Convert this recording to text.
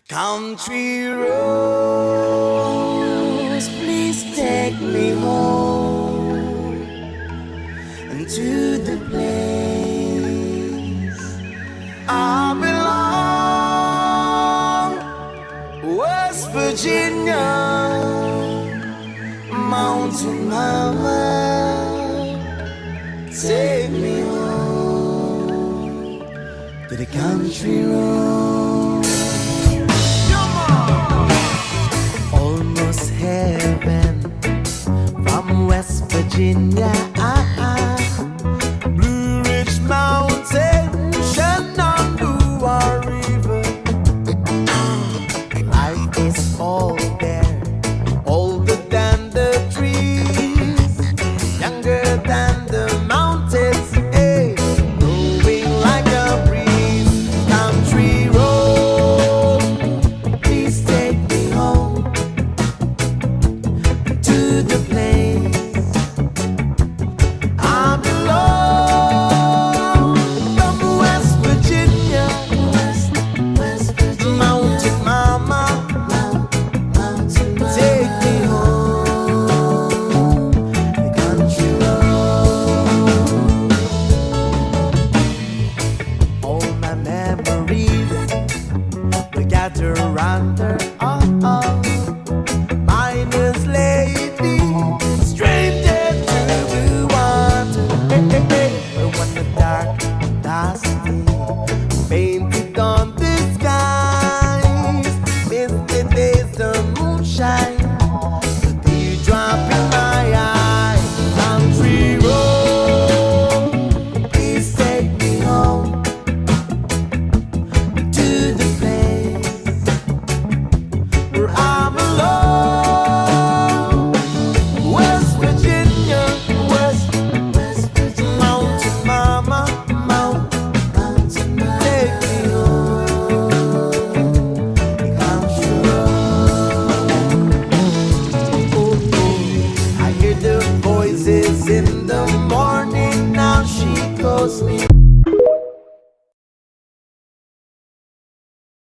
Country roads, please take me home and to the place I belong, West Virginia, Mountain Mama, take me home to the country road. Almost heaven from West Virginia, Blue Ridge Mountain, Shenandoah River. Life is all there, older than the trees, younger than the mountains, blowing like a breeze. Country road, please take me home to the place I belong. From West Virginia, Mountain Mama, take me home, the country road. All my memories we gather around her. Miners lately stranded to the water. When the dark dusty painted on the skies, misty days, the moonshine, the teardrop in my eye. Country road, please take me home to the place where I belong. West Virginia, Mountain Mama, take me home, the country road. I hear the voices in the morning, now she calls me.